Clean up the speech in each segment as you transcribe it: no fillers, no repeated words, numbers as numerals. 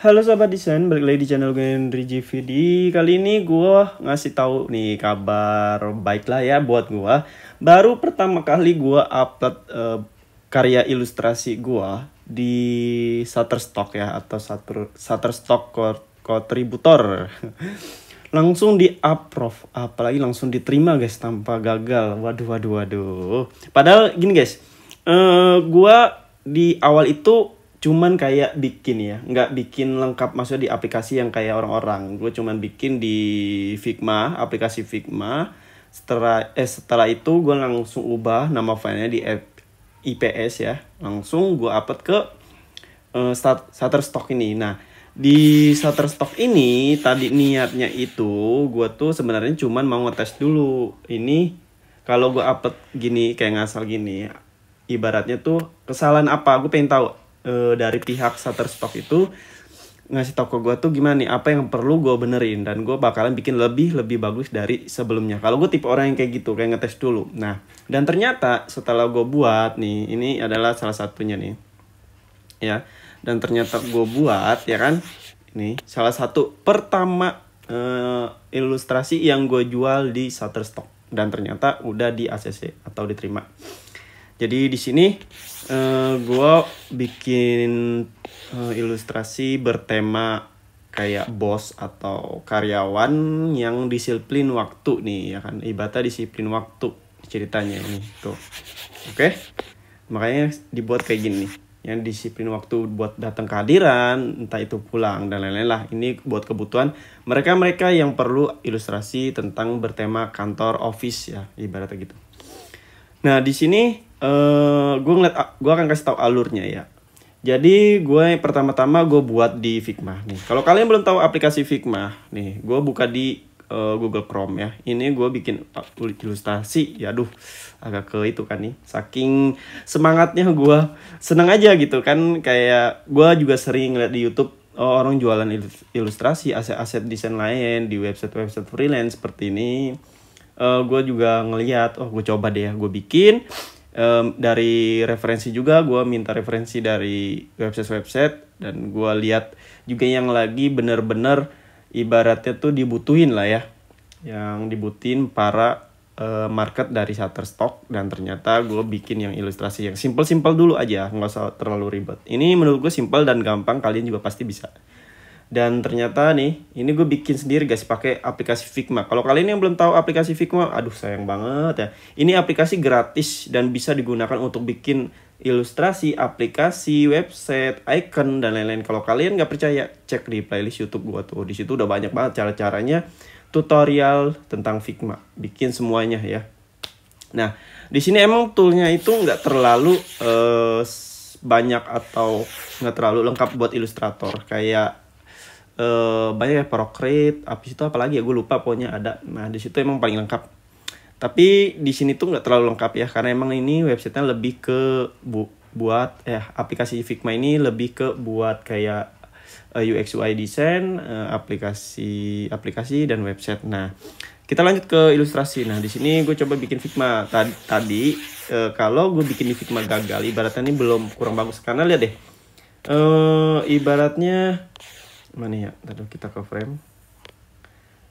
Halo sahabat desain, balik lagi di channel gue Henry GVD. Kali ini gue ngasih tahu nih kabar baik lah ya buat gue. Baru pertama kali gue upload karya ilustrasi gue di Shutterstock ya, atau Shutterstock Contributor. Langsung di approve, apalagi langsung diterima guys tanpa gagal. Waduh. Padahal gini guys, gue di awal itu cuman kayak bikin ya, nggak bikin lengkap, maksudnya di aplikasi yang kayak orang-orang. Gue cuman bikin di Figma, aplikasi Figma. Setelah itu gue langsung ubah nama filenya di IPS ya, langsung gue upload ke Shutterstock ini. Nah, di Shutterstock ini tadi niatnya itu gue tuh sebenarnya cuman mau ngetes dulu ini. Kalau gue upload gini kayak ngasal gini, ibaratnya tuh kesalahan apa, gue pengen tahu dari pihak Shutterstock itu ngasih tau ke gue tuh gimana nih, apa yang perlu gue benerin, dan gue bakalan bikin lebih bagus dari sebelumnya. Kalau gue tipe orang yang kayak gitu, kayak ngetes dulu. Nah, dan ternyata setelah gue buat nih, ini adalah salah satunya nih ya, dan ternyata gue buat ya kan, ini salah satu pertama ilustrasi yang gue jual di Shutterstock, dan ternyata udah di ACC atau diterima. Jadi di sini gue bikin ilustrasi bertema kayak bos atau karyawan yang disiplin waktu nih ya kan, ibaratnya disiplin waktu ceritanya ini tuh. Oke. Makanya dibuat kayak gini nih, yang disiplin waktu buat datang kehadiran, entah itu pulang dan lain-lain lah. Ini buat kebutuhan mereka yang perlu ilustrasi tentang bertema kantor, office ya, ibaratnya gitu. Nah, di sini gue akan kasih tahu alurnya ya. Jadi gue pertama-tama gue buat di Figma nih. Kalau kalian belum tahu aplikasi Figma nih, gue buka di Google Chrome ya. Ini gue bikin ilustrasi. Ya aduh, agak ke itu kan nih. Saking semangatnya gue seneng aja gitu kan. Kayak gue juga sering ngeliat di YouTube orang jualan ilustrasi, aset-aset desain lain di website freelance seperti ini. Gue juga ngeliat, gue coba deh ya, gue bikin. Dari referensi juga, gue minta referensi dari website dan gue lihat juga yang lagi bener-bener ibaratnya tuh dibutuhin lah ya, yang dibutuhin para market dari Shutterstock. Dan ternyata gue bikin yang ilustrasi yang simple dulu aja, nggak usah terlalu ribet. Ini menurut gue simple dan gampang, kalian juga pasti bisa. Dan ternyata nih, ini gue bikin sendiri guys, pakai aplikasi Figma. Kalau kalian yang belum tahu aplikasi Figma, aduh sayang banget ya. Ini aplikasi gratis dan bisa digunakan untuk bikin ilustrasi, aplikasi, website, icon, dan lain-lain. Kalau kalian nggak percaya, cek di playlist YouTube gue tuh. Di situ udah banyak banget cara-caranya, tutorial tentang Figma. Bikin semuanya ya. Nah, di sini emang toolnya itu nggak terlalu banyak atau nggak terlalu lengkap buat ilustrator. Kayak banyak ya, Procreate, habis itu apalagi ya gue lupa, pokoknya ada. Nah, di situ emang paling lengkap. Tapi di sini tuh nggak terlalu lengkap ya, karena emang ini websitenya lebih ke buat aplikasi Figma ini lebih ke buat kayak UX UI design, aplikasi dan website. Nah, kita lanjut ke ilustrasi. Nah, di sini gue coba bikin Figma tadi. Kalau gue bikin di Figma gagal, ibaratnya ini belum, kurang bagus, karena lihat deh, ibaratnya mana ya, tadi kita ke frame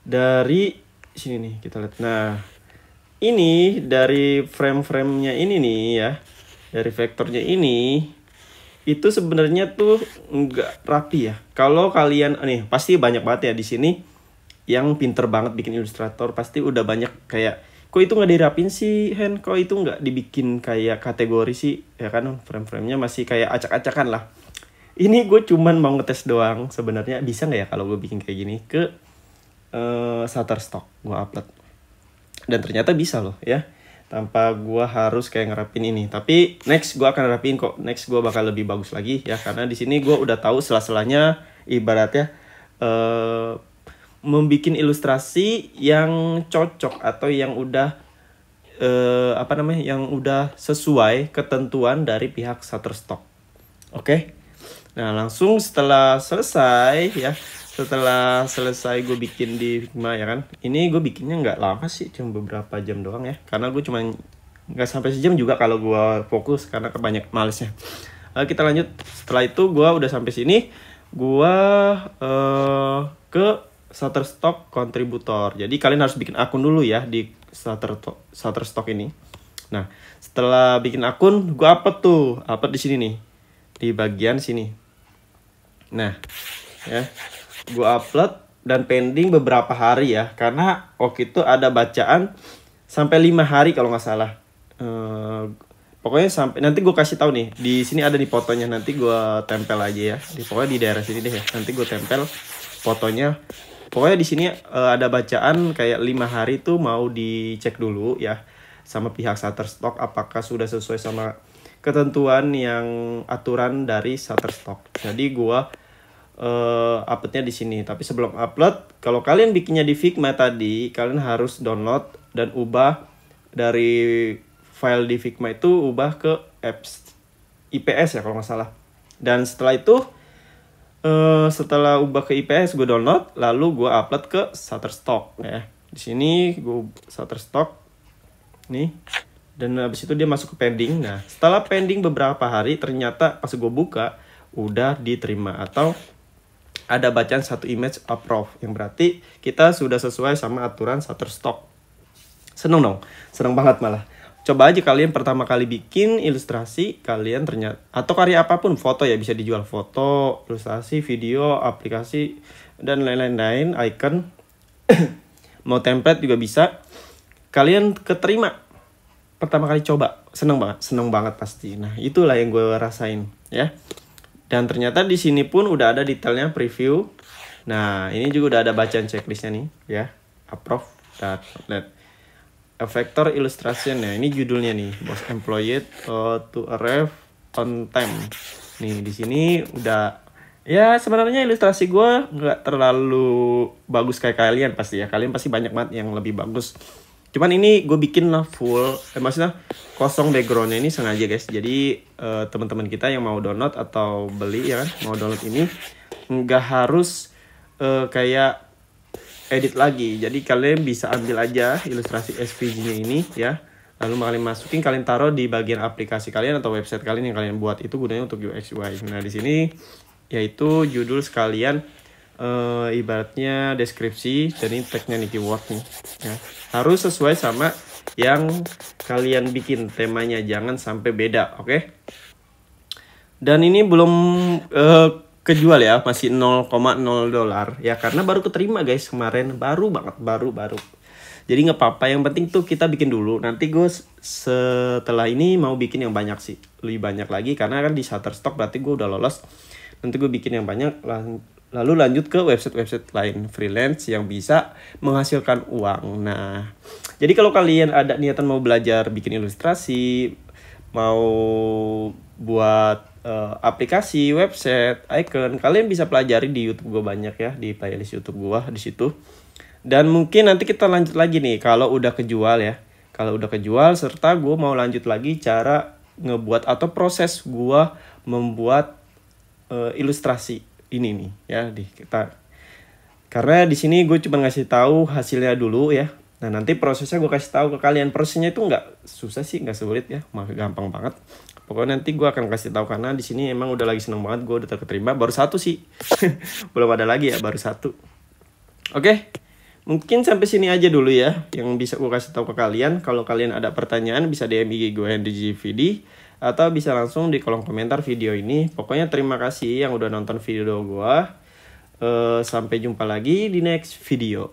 dari sini nih, kita lihat. Nah, ini dari frame-framenya ini nih ya, dari vektornya ini itu sebenarnya tuh nggak rapi ya. Kalau kalian nih pasti banyak banget ya di sini yang pinter banget bikin ilustrator, pasti udah banyak kayak, kok itu nggak dirapin sih Hen, kok itu nggak dibikin kayak kategori sih ya kan, frame-framenya masih kayak acak-acakan lah. Ini gue cuman mau ngetes doang, sebenarnya bisa nggak ya kalau gue bikin kayak gini ke Shutterstock, gue upload. Dan ternyata bisa loh ya, tanpa gue harus kayak ngerapin ini. Tapi next gue akan rapin kok, next gue bakal lebih bagus lagi ya, karena di sini gue udah tahu sela-selanya, ibaratnya membikin ilustrasi yang cocok atau yang udah yang udah sesuai ketentuan dari pihak Shutterstock. Oke. Nah, langsung setelah selesai gue bikin di Figma ya kan. Ini gue bikinnya nggak lama sih, cuma beberapa jam doang ya, karena gue cuma nggak sampai sejam juga kalau gue fokus, karena kebanyak malesnya. Kita lanjut. Setelah itu gue udah sampai sini, gua ke Shutterstock kontributor. Jadi kalian harus bikin akun dulu ya di Shutterstock ini. Nah, setelah bikin akun, gua upload di sini nih, di bagian sini. Nah, ya, gua upload dan pending beberapa hari ya, karena waktu itu ada bacaan sampai 5 hari kalau nggak salah. Pokoknya sampai nanti gue kasih tahu nih, di sini ada nih fotonya, nanti gue tempel aja ya, pokoknya di daerah sini deh ya, nanti gue tempel fotonya. Pokoknya di sini ada bacaan kayak 5 hari tuh mau dicek dulu ya sama pihak Shutterstock apakah sudah sesuai sama ketentuan yang aturan dari Shutterstock. Jadi gue uploadnya di sini. Tapi sebelum upload, kalau kalian bikinnya di Figma tadi, kalian harus download dan ubah dari file di Figma itu ubah ke apps IPS ya kalau nggak salah. Dan setelah itu setelah ubah ke IPS, gue download, lalu gue upload ke Shutterstock ya. Di sini gue Shutterstock nih, dan habis itu dia masuk ke pending. Nah, setelah pending beberapa hari, ternyata pas gue buka udah diterima atau ada bacaan 1 image approve, yang berarti kita sudah sesuai sama aturan Shutterstock. Seneng dong, seneng banget malah. Coba aja kalian pertama kali bikin ilustrasi, kalian ternyata, atau karya apapun, foto ya bisa dijual, foto, ilustrasi, video, aplikasi, dan lain-lain, icon, mau template juga bisa. Kalian keterima pertama kali coba, seneng banget pasti. Nah, itulah yang gue rasain ya. Dan ternyata di sini pun udah ada detailnya preview. Nah, ini juga udah ada bacaan checklistnya nih ya, approve dan let. A vector illustration ya, ini judulnya nih, most employed to arrive on time. Nih di sini udah ya, sebenarnya ilustrasi gue nggak terlalu bagus kayak kalian pasti ya, kalian pasti banyak banget yang lebih bagus. Cuman ini gue bikin lah full, maksudnya kosong backgroundnya ini sengaja guys. Jadi teman-teman kita yang mau download atau beli ya kan, mau download ini nggak harus kayak edit lagi. Jadi kalian bisa ambil aja ilustrasi SVG-nya ini ya. Lalu kalian masukin, kalian taruh di bagian aplikasi kalian atau website kalian yang kalian buat. Itu gunanya untuk UX UI. Nah, di sini yaitu judul sekalian ibaratnya deskripsi, dan ini tagnya nih, keyword nih ya. Harus sesuai sama yang kalian bikin temanya, jangan sampai beda, oke? Dan ini belum kejual ya, masih $0,0 ya, karena baru keterima guys kemarin, baru banget, baru. Jadi nggak apa-apa, yang penting tuh kita bikin dulu. Nanti gue setelah ini mau bikin yang banyak sih, lebih banyak lagi, karena kan di Shutterstock berarti gue udah lolos. Nanti gue bikin yang banyak, lalu lanjut ke website lain freelance yang bisa menghasilkan uang. Nah, jadi kalau kalian ada niatan mau belajar bikin ilustrasi, mau buat aplikasi, website, icon, kalian bisa pelajari di YouTube gue banyak ya, di playlist YouTube gue di situ. Dan mungkin nanti kita lanjut lagi nih kalau udah kejual ya. Kalau udah kejual, serta gue mau lanjut lagi cara ngebuat atau proses gue membuat ilustrasi ini nih ya di kita. Karena di sini gue cuma ngasih tahu hasilnya dulu ya. Nah, nanti prosesnya gue kasih tahu ke kalian. Prosesnya itu nggak susah sih, nggak sulit ya, malah gampang banget. Pokoknya nanti gue akan kasih tahu, karena di sini emang udah lagi seneng banget, gue udah terketerima. Baru 1 sih, belum ada lagi ya, baru 1. Oke, mungkin sampai sini aja dulu ya, yang bisa gue kasih tahu ke kalian. Kalau kalian ada pertanyaan bisa DM IG gue di GVD, atau bisa langsung di kolom komentar video ini. Pokoknya terima kasih yang udah nonton video gue. Sampai jumpa lagi di next video.